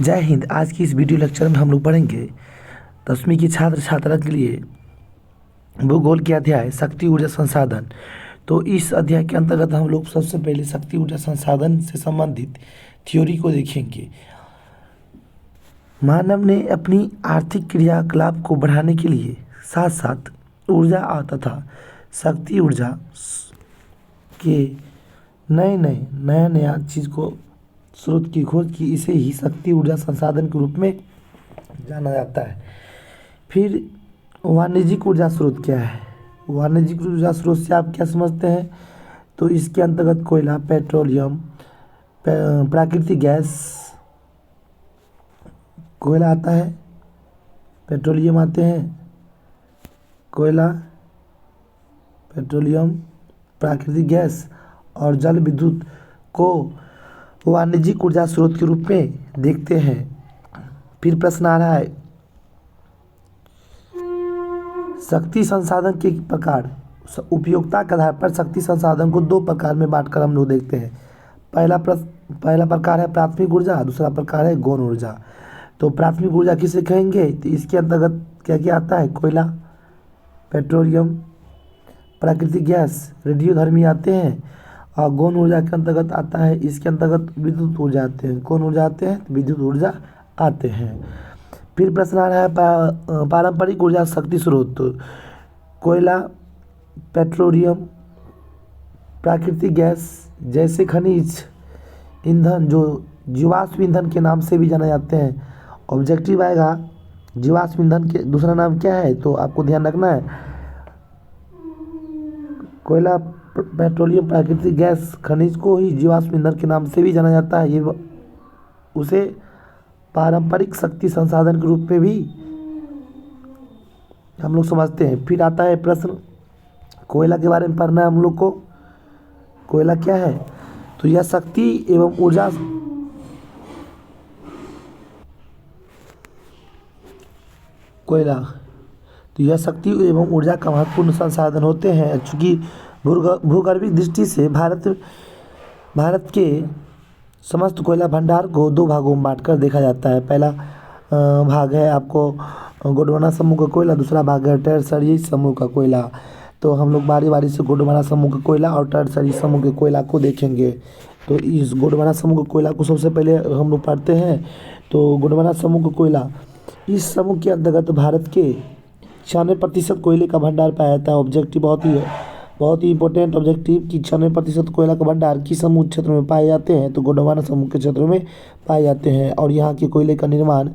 जय हिंद। आज की इस वीडियो लेक्चर में हम लोग पढ़ेंगे 10वीं की छात्र छात्रा के लिए भूगोल के अध्याय शक्ति ऊर्जा संसाधन। तो इस अध्याय के अंतर्गत हम लोग सबसे पहले शक्ति ऊर्जा संसाधन से संबंधित थ्योरी को देखेंगे। मानव ने अपनी आर्थिक क्रियाकलाप को बढ़ाने के लिए साथ साथ ऊर्जा तथा शक्ति ऊर्जा के नया नया चीज़ को स्रोत की खोज की। इसे ही शक्ति ऊर्जा संसाधन के रूप में जाना जाता है। फिर वाणिज्यिक ऊर्जा स्रोत क्या है? वाणिज्यिक ऊर्जा स्रोत से आप क्या समझते हैं? तो इसके अंतर्गत कोयला, पेट्रोलियम, प्राकृतिक गैस, कोयला आता है, पेट्रोलियम आते हैं, कोयला, पेट्रोलियम, प्राकृतिक गैस और जल विद्युत को वाणिज्यिक ऊर्जा स्रोत के रूप में देखते हैं। फिर प्रश्न आ रहा है, शक्ति संसाधन के प्रकार। उपयोगिता के आधार पर शक्ति संसाधन को दो प्रकार में बांटकर हम लोग देखते हैं। पहला प्रकार है प्राथमिक ऊर्जा, दूसरा प्रकार है गौण ऊर्जा। तो प्राथमिक ऊर्जा किसे कहेंगे? तो इसके अंतर्गत क्या क्या आता है? कोयला, पेट्रोलियम, प्राकृतिक गैस, रेडियोधर्मी आते हैं। और गौण ऊर्जा के अंतर्गत आता है, इसके अंतर्गत विद्युत ऊर्जा आते हैं। कौन ऊर्जा आते हैं? विद्युत ऊर्जा आते हैं। फिर प्रश्न आ रहा है पारंपरिक ऊर्जा शक्ति स्रोत। कोयला, पेट्रोलियम, प्राकृतिक गैस जैसे खनिज ईंधन जो जीवाश्म ईंधन के नाम से भी जाने जाते हैं। ऑब्जेक्टिव आएगा जीवाश्म ईंधन के दूसरा नाम क्या है, तो आपको ध्यान रखना है। कोयला, पेट्रोलियम, प्राकृतिक गैस खनिज को ही जीवाश्म ईंधन के नाम से भी जाना जाता है। ये उसे पारंपरिक शक्ति संसाधन के रूप में भी हम लोग समझते हैं। फिर आता है प्रश्न, कोयला के बारे में पढ़ना है हम लोग को। कोयला क्या है? तो यह शक्ति एवं ऊर्जा कोयला तो यह शक्ति एवं ऊर्जा का महत्वपूर्ण संसाधन होते हैं। चूँकि भूगर्भिक दृष्टि से भारत के समस्त कोयला भंडार को दो भागों में बांटकर देखा जाता है। पहला भाग है आपको गोंडवाना समूह का कोयला, दूसरा भाग है टरसरी समूह का कोयला। तो हम लोग बारी बारी से गोंडवाना समूह का कोयला और टरसरी समूह के कोयला को देखेंगे। तो इस गोंडवाना समूह के कोयला को सबसे पहले हम लोग पढ़ते हैं। तो गोंडवाना समूह का कोयला, इस समूह के अंतर्गत भारत के 96% कोयले का भंडार पाया जाता है। ऑब्जेक्टिव बहुत ही इंपॉर्टेंट ऑब्जेक्टिव कि 96% कोयला का भंडार किस समूह क्षेत्र में पाए जाते हैं? तो गोंडवाना समूह के क्षेत्र में पाए जाते हैं। और यहाँ के कोयले का निर्माण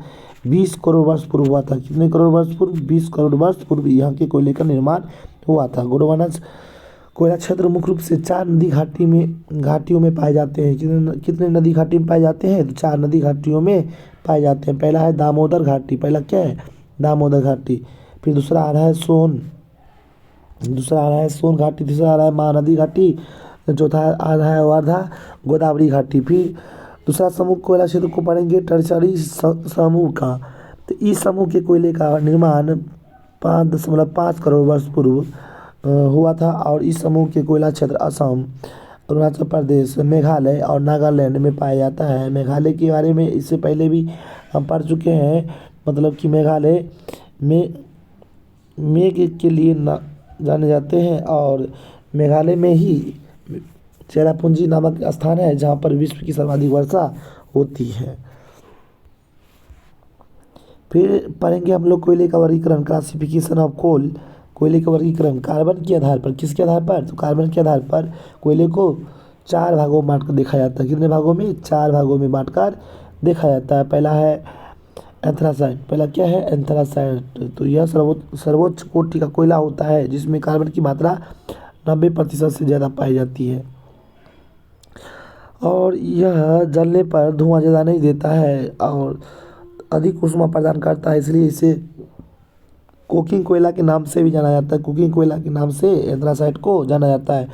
20 करोड़ वर्ष पूर्व हुआ था। कितने करोड़ वर्ष पूर्व? 20 करोड़ वर्ष पूर्व यहाँ के कोयले का निर्माण हुआ था। गोंडवाना कोयला क्षेत्र मुख्य रूप से 4 नदी घाटियों में पाए जाते हैं। कितने नदी घाटी में पाए जाते हैं? तो 4 नदी घाटियों में पाए जाते हैं। पहला है दामोदर घाटी। पहला क्या है? दामोदर घाटी। फिर दूसरा आ रहा है सोन घाटी। तीसरा आ रहा है महानदी घाटी। चौथा आ रहा है वर्धा गोदावरी घाटी। फिर दूसरा समूह कोयला क्षेत्र को पढ़ेंगे टरसरी समूह का। तो इस समूह के कोयले का निर्माण 5.5 करोड़ वर्ष पूर्व हुआ था। और इस समूह के कोयला क्षेत्र असम, अरुणाचल प्रदेश, मेघालय और नागालैंड में पाया जाता है। मेघालय के बारे में इससे पहले भी हम पढ़ चुके हैं। मतलब कि मेघालय में मेघ के लिए जाने जाते हैं। और मेघालय में ही चेरापूंजी नामक स्थान है जहाँ पर विश्व की सर्वाधिक वर्षा होती है। फिर पढ़ेंगे हम लोग कोयले का वर्गीकरण, क्लासिफिकेशन ऑफ कोल। कोयले का वर्गीकरण कार्बन के आधार पर। किसके आधार पर? तो कार्बन के आधार पर कोयले को 4 भागों में बांटकर देखा जाता है। कितने भागों में? 4 भागों में बांटकर देखा जाता है। पहला है एंथ्रासाइट। पहला क्या है? एंथ्रासाइट। तो यह सर्वोच्च कोटि का कोयला होता है जिसमें कार्बन की मात्रा 90% से ज़्यादा पाई जाती है। और यह जलने पर धुआं ज़्यादा नहीं देता है और अधिक ऊष्मा प्रदान करता है, इसलिए इसे कोकिंग कोयला के नाम से भी जाना जाता है। कुकिंग कोयला के नाम से एंथ्रासाइट को जाना जाता है।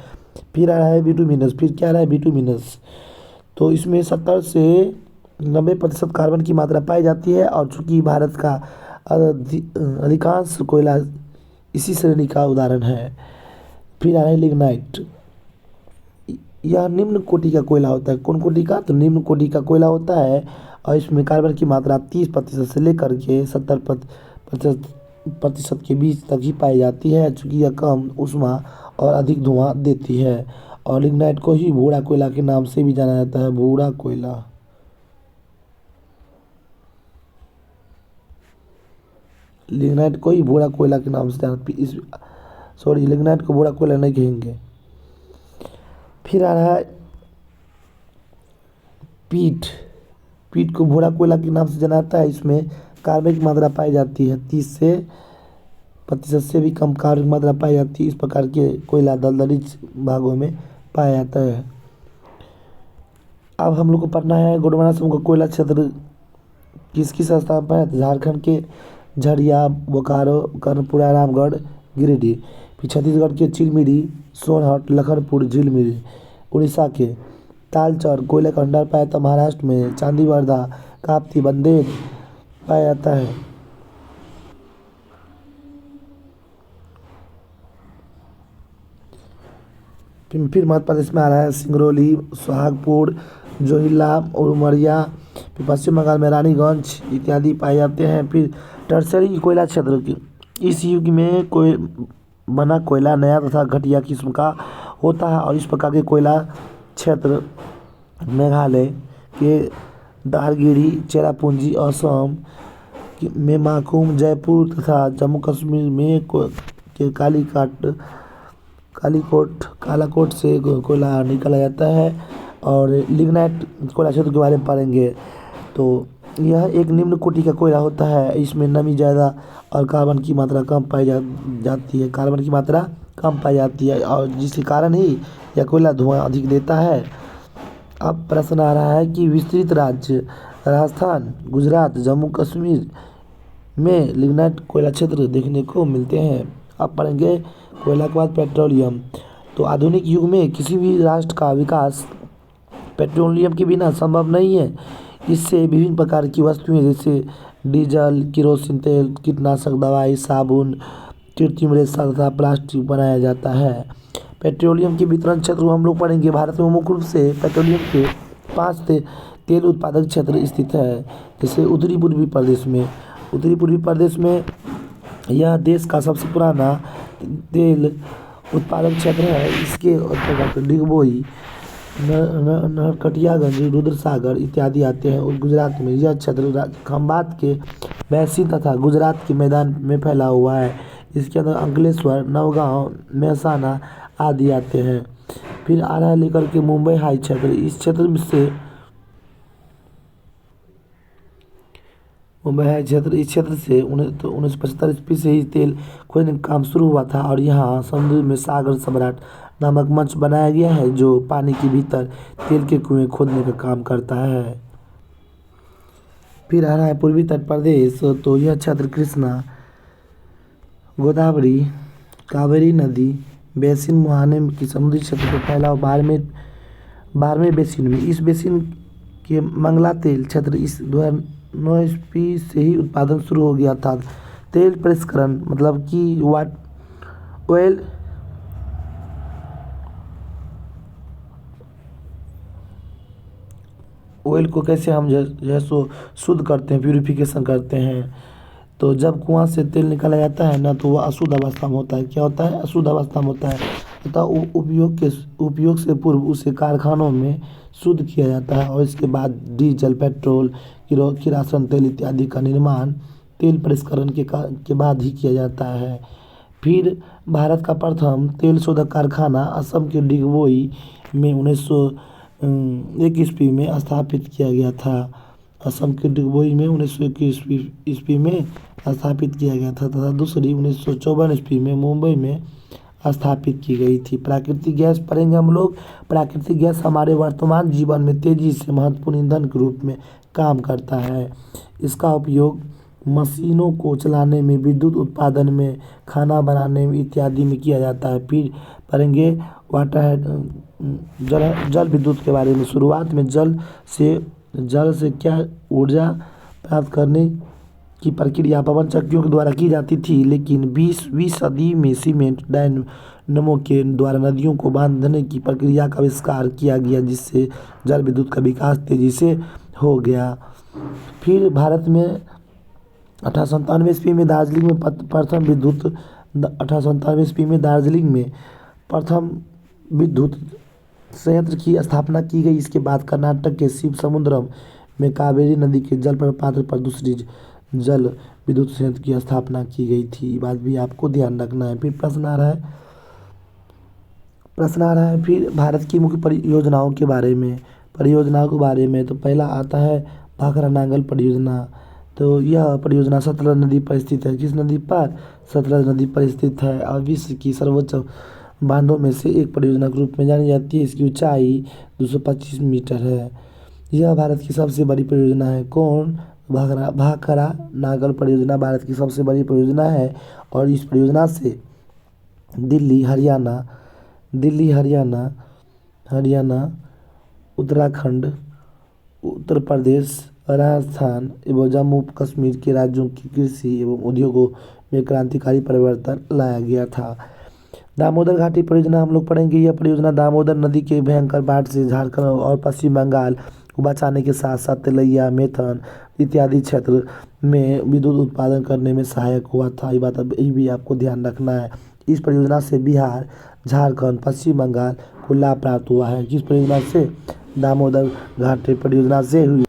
फिर आ रहा है बिटुमिनस। फिर क्या आ रहा है? बिटुमिनस। तो इसमें 70 से 90% कार्बन की मात्रा पाई जाती है। और चूँकि भारत का अधिकांश कोयला इसी श्रेणी का उदाहरण है। फिर आ रहा है लिग्नाइट। यह निम्न कोटि का कोयला होता है। कौन कोटि का? तो निम्न कोटि का कोयला होता है और इसमें कार्बन की मात्रा 30% से लेकर के 70% के बीच तक ही पाई जाती है, चूँकि यह कम ऊष्मा और अधिक धुआं देती है। और लिग्नाइट को ही भूरा कोयला के नाम से भी जाना जाता है, भूरा कोयला। लिग्नाइट को ही भूरा कोयला के नाम से जाना इस सॉरी लिग्नाइट को भूरा कोयला नहीं कहेंगे। फिर आ रहा है पीट। पीट को भूरा कोयला के नाम से जाना जाता है। इसमें कार्बन की मात्रा पाई जाती है 30% से भी कम कार्बन की मात्रा पाई जाती है। इस प्रकार के कोयला दलदली भागों में पाया जाता है। अब हम लोग को पढ़ना है गोंडवाना समूह का कोयला क्षेत्र किस किस स्थान पर है? झारखंड के झरिया, बोकारो, कर्णपुरा, रामगढ़, गिरिडीह। फिर छत्तीसगढ़ के चिलमिरी, सोनहट, लखनपुर, झिलमिली। उड़ीसा के तालचर कोयले का भंडार पाया जाता है। महाराष्ट्र में चांदीवर्धा, काप्ती, बंदेल पाया जाता है। फिर मध्य प्रदेश में आ रहा है सिंगरौली, सोहागपुर, जोहिला, उमरिया। फिर पश्चिम बंगाल में रानीगंज इत्यादि पाए जाते हैं। फिर टर्सरी कोयला क्षेत्र की इस युग में कोई बना कोयला नया तथा घटिया किस्म का होता है और इस प्रकार के कोयला क्षेत्र मेघालय के दार्गिरी, चेरापूंजी, असम में माकुम, जयपुर तथा जम्मू कश्मीर में के कालाकोट से कोयला निकाला जाता है। और लिग्नाइट कोयला क्षेत्र के बारे में पढ़ेंगे तो यह एक निम्न कोटि का कोयला होता है। इसमें नमी ज़्यादा और कार्बन की मात्रा कम पाई जाती है। कार्बन की मात्रा कम पाई जाती है और जिसके कारण ही यह कोयला धुआं अधिक देता है। अब प्रश्न आ रहा है कि विस्तृत राज्य राजस्थान, गुजरात, जम्मू कश्मीर में लिग्नाइट कोयला क्षेत्र देखने को मिलते हैं। अब पढ़ेंगे कोयला के बाद पेट्रोलियम। तो आधुनिक युग में किसी भी राष्ट्र का विकास पेट्रोलियम के बिना संभव नहीं है। इससे विभिन्न प्रकार की वस्तुएं जैसे डीजल, किरोसिन तेल, कीटनाशक दवाई, साबुन, कृत्रिम रेशा तथा प्लास्टिक बनाया जाता है। पेट्रोलियम के वितरण क्षेत्र हम लोग पढ़ेंगे। भारत में मुख्य रूप से पेट्रोलियम के 5 तेल उत्पादक क्षेत्र स्थित है। जैसे उत्तरी पूर्वी प्रदेश में यह देश का सबसे पुराना तेल उत्पादक क्षेत्र है। इसके अंतर्गत डिगबोई, नरकटियागंज, रुद्रसागर इत्यादि आते हैं। और गुजरात में यह क्षेत्र खंभात के बैसिन तथा गुजरात के मैदान में फैला हुआ है। इसके अंदर अंकलेश्वर, नौगांव, मेहसाना आदि आते हैं। फिर आ रहा है लेकर के मुंबई हाई क्षेत्र। इस क्षेत्र से इस क्षेत्र से 1975 ईस्वी से ही तेल खोजने का काम शुरू हुआ था और यहाँ समुद्र में सागर सम्राट नामक मंच बनाया गया है जो पानी के भीतर तेल के कुएं खोदने का काम करता है। फिर आ रहा है पूर्वी तट प्रदेश। तो यह क्षेत्र कृष्णा, गोदावरी, कावेरी नदी बेसिन मुहाने की समुद्री क्षेत्र पर फैला हुआ बारहवें बेसिन में। इस बेसिन के मंगला तेल क्षेत्र इस 2009 ईस्वी से ही उत्पादन शुरू हो गया था। तेल प्रसंस्करण मतलब कि ऑयल को कैसे हम सो शुद्ध करते हैं, प्यूरिफिकेशन करते हैं। तो जब कुआं से तेल निकाला जाता है ना तो वह अशुद्ध अवस्था में होता है। क्या होता है? अशुद्ध अवस्था में होता है तथा उपयोग से पूर्व उसे कारखानों में शुद्ध किया जाता है और इसके बाद डीजल, पेट्रोल, किरोसिन तेल इत्यादि का निर्माण तेल प्रसंस्करण के बाद ही किया जाता है। फिर भारत का प्रथम तेल शोधक कारखाना असम के डिगबोई में 1901 ईस्वी में स्थापित किया गया था। असम के डिगबोई में 1901 ईस्वी में स्थापित किया गया था तथा दूसरी 1954 ईस्वी में मुंबई में स्थापित की गई थी। प्राकृतिक गैस पढ़ेंगे हम लोग। प्राकृतिक गैस हमारे वर्तमान जीवन में तेजी से महत्वपूर्ण ईंधन के रूप में काम करता है। इसका उपयोग मशीनों को चलाने में, विद्युत उत्पादन में, खाना बनाने में इत्यादि में किया जाता है। फिर पढ़ेंगे जल विद्युत के बारे में। शुरुआत में जल से क्या ऊर्जा प्राप्त करने की प्रक्रिया पवन चक्कियों के द्वारा की जाती थी, लेकिन 20वीं सदी में सीमेंट डायनमो के द्वारा नदियों को बांधने की प्रक्रिया का आविष्कार किया गया, जिससे जल विद्युत का विकास तेजी से हो गया। फिर भारत में 1897 ईस्वी में दार्जिलिंग में प्रथम विद्युत 1897 ईस्वी में दार्जिलिंग में प्रथम विद्युत संयंत्र की स्थापना की गई। इसके बाद कर्नाटक के शिवसमुद्रम में कावेरी नदी के जल प्रपात पर दूसरी जल विद्युत संयंत्र की स्थापना की गई थी। ये बात भी आपको ध्यान रखना है। फिर प्रश्न आ रहा है फिर भारत की मुख्य परियोजनाओं के बारे में। तो पहला आता है भाखरा नांगल परियोजना। तो यह परियोजना सतलज नदी पर स्थित है। किस नदी पर? सतलज नदी पर स्थित है और विश्व की सर्वोच्च बांधों में से एक परियोजना के रूप में जानी जाती है। इसकी ऊंचाई 225 मीटर है। यह भारत की सबसे बड़ी परियोजना है। कौन? भाखरा नांगल परियोजना भारत की सबसे बड़ी परियोजना है और इस परियोजना से दिल्ली, हरियाणा, उत्तराखंड, उत्तर प्रदेश, राजस्थान एवं जम्मू कश्मीर के राज्यों की कृषि एवं उद्योगों में क्रांतिकारी परिवर्तन लाया गया था। दामोदर घाटी परियोजना हम लोग पढ़ेंगे। यह परियोजना दामोदर नदी के भयंकर बाढ़ से झारखंड और पश्चिम बंगाल को बचाने के साथ साथ तेलैया, मेथन इत्यादि क्षेत्र में विद्युत उत्पादन करने में सहायक हुआ था। ये भी आपको ध्यान रखना है। इस परियोजना से बिहार, झारखंड, पश्चिम बंगाल को लाभ प्राप्त हुआ है। किस परियोजना से? दामोदर घाटी परियोजना से हुई।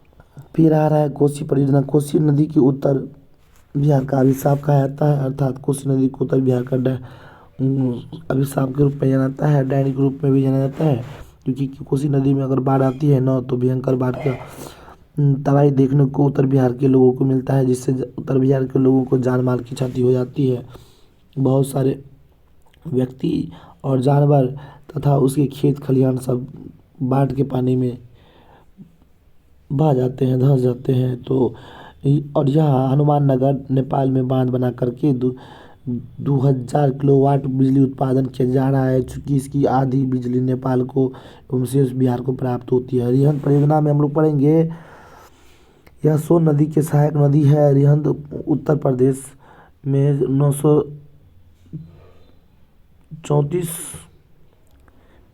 फिर आ रहा है कोसी परियोजना। कोसी नदी के उत्तर बिहार का अभिशाप कहा जाता है, अर्थात कोसी नदी को उत्तर बिहार का अभिशाप के रूप में जाना जाता है, दैनिक रूप में भी जाना जाता है, क्योंकि कोसी नदी में अगर बाढ़ आती है ना तो भयंकर बाढ़ का तबाही देखने को उत्तर बिहार के लोगों को मिलता है, जिससे उत्तर बिहार के लोगों को जान माल की क्षति हो जाती है। बहुत सारे व्यक्ति और जानवर तथा उसके खेत खलिहान सब बाढ़ के पानी में बह जाते हैं, धंस जाते हैं। तो और यहाँ हनुमान नगर नेपाल में बांध बना करके 2000 किलोवाट बिजली उत्पादन किया जा रहा है, चूँकि इसकी आधी बिजली नेपाल को एवं शेष बिहार को प्राप्त होती है। रिहंद परियोजना में हम लोग पढ़ेंगे। यह सोन नदी के सहायक नदी है। रिहंद उत्तर प्रदेश में 934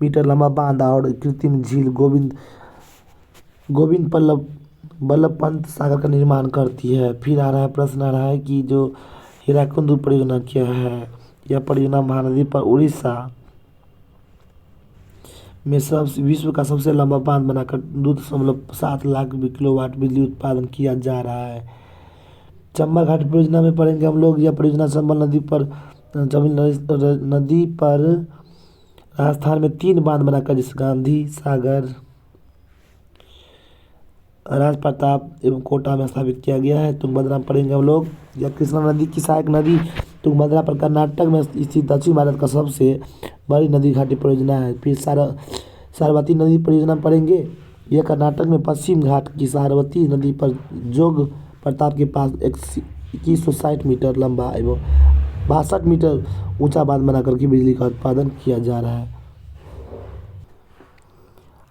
मीटर लंबा बांध और कृत्रिम झील गोविंद बल्लभ पंत सागर का निर्माण करती है। फिर प्रश्न आ रहा है कि जो हीराकुंड परियोजना क्या है। यह परियोजना महानदी पर उड़ीसा में विश्व का सबसे लंबा बांध बनाकर 2.7 लाख किलोवाट बिजली उत्पादन किया जा रहा है। चंबल घाटी परियोजना में पढ़ेंगे हम लोग। यह परियोजना चंबल नदी पर राजस्थान में 3 बांध बनाकर, जैसे गांधी सागर, राजप्रताप एवं कोटा में स्थापित किया गया है। तुंगभद्रा पढ़ेंगे हम लोग। यह कृष्णा नदी की सहायक नदी तुंगभद्रा पर कर्नाटक में स्थित दक्षिण भारत का सबसे बड़ी नदी घाटी परियोजना है। फिर सारवती नदी परियोजना पढ़ेंगे। यह कर्नाटक में पश्चिम घाट की सारवती नदी पर जोग प्रताप के पास 2160 मीटर लंबा एवं 62 मीटर ऊंचा बांध बनाकर के बिजली का उत्पादन किया जा रहा है।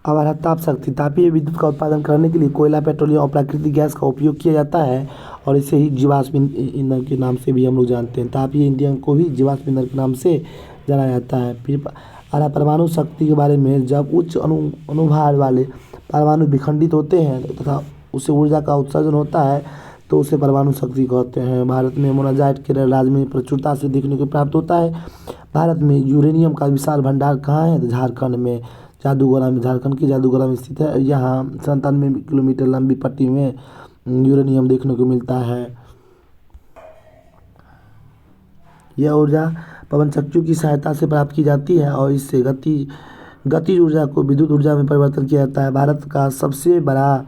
अब आ रहा ताप शक्ति। तापीय विद्युत का उत्पादन करने के लिए कोयला, पेट्रोलियम और प्राकृतिक गैस का उपयोग किया जाता है और इसे ही जीवाश्म ईंधन के नाम से भी हम लोग जानते हैं। तापीय ईंधन को भी जीवाश्म ईंधन के नाम से जाना जाता है। फिर आ रहा परमाणु शक्ति के बारे में। जब उच्च अनुभार वाले परमाणु विखंडित होते हैं तथा उससे ऊर्जा का उत्सर्जन होता है तो उसे परमाणु शक्ति कहते हैं। भारत में मोनाजाइट केरल राज्य में प्रचुरता से देखने को प्राप्त होता है। भारत में यूरेनियम का विशाल भंडार कहाँ है? तो झारखंड में झारखंड की जादूगोड़ा में स्थित है। यहाँ 97 किलोमीटर लंबी पट्टी में यूरेनियम देखने को मिलता है। यह ऊर्जा पवन चक्कियों की सहायता से प्राप्त की जाती है और इससे गतिज ऊर्जा को विद्युत ऊर्जा में परिवर्तन किया जाता है। भारत का सबसे बड़ा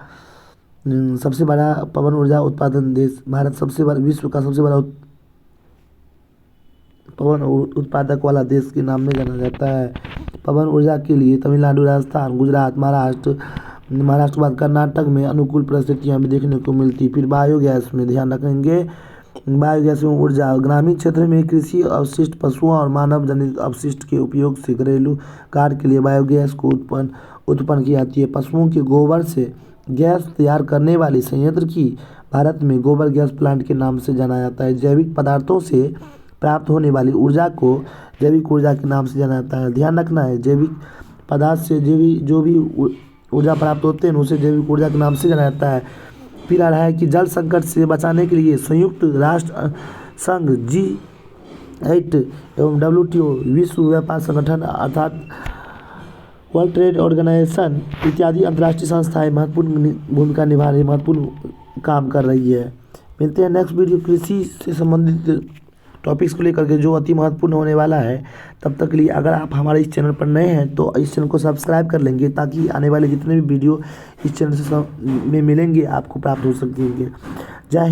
पवन ऊर्जा उत्पादन देश भारत विश्व का सबसे बड़ा पवन उत्पादक वाला देश के नाम में जाना जाता है। पवन ऊर्जा के लिए तमिलनाडु, राजस्थान, गुजरात, महाराष्ट्र के बाद कर्नाटक में अनुकूल परिस्थितियां भी देखने को मिलती। फिर बायोगैस में ध्यान रखेंगे। बायोगैस में ऊर्जा ग्रामीण क्षेत्र में कृषि अवशिष्ट, पशुओं और मानव जनित अपशिष्ट के उपयोग से घरेलू कार्य के लिए बायोगैस को उत्पन्न की जाती है। पशुओं के गोबर से गैस तैयार करने वाले संयंत्र की भारत में गोबर गैस प्लांट के नाम से जाना जाता है। जैविक पदार्थों से प्राप्त होने वाली ऊर्जा को जैविक ऊर्जा के नाम से जाना जाता है। ध्यान रखना है, जैविक पदार्थ से जो भी ऊर्जा प्राप्त होते हैं उसे जैविक ऊर्जा के नाम से जाना जाता है। फिर आ रहा है कि जल संकट से बचाने के लिए संयुक्त राष्ट्र संघ G8 एवं WTO विश्व व्यापार संगठन अर्थात वर्ल्ड ट्रेड ऑर्गेनाइजेशन इत्यादि अंतर्राष्ट्रीय संस्थाएं महत्वपूर्ण भूमिका निभा रही, महत्वपूर्ण काम कर रही है। मिलते हैं नेक्स्ट वीडियो कृषि से संबंधित टॉपिक्स को लेकर के जो अति महत्वपूर्ण होने वाला है। तब तक के लिए अगर आप हमारे इस चैनल पर नए हैं तो इस चैनल को सब्सक्राइब कर लेंगे ताकि आने वाले जितने भी वीडियो इस चैनल से में मिलेंगे आपको प्राप्त हो सकेंगे।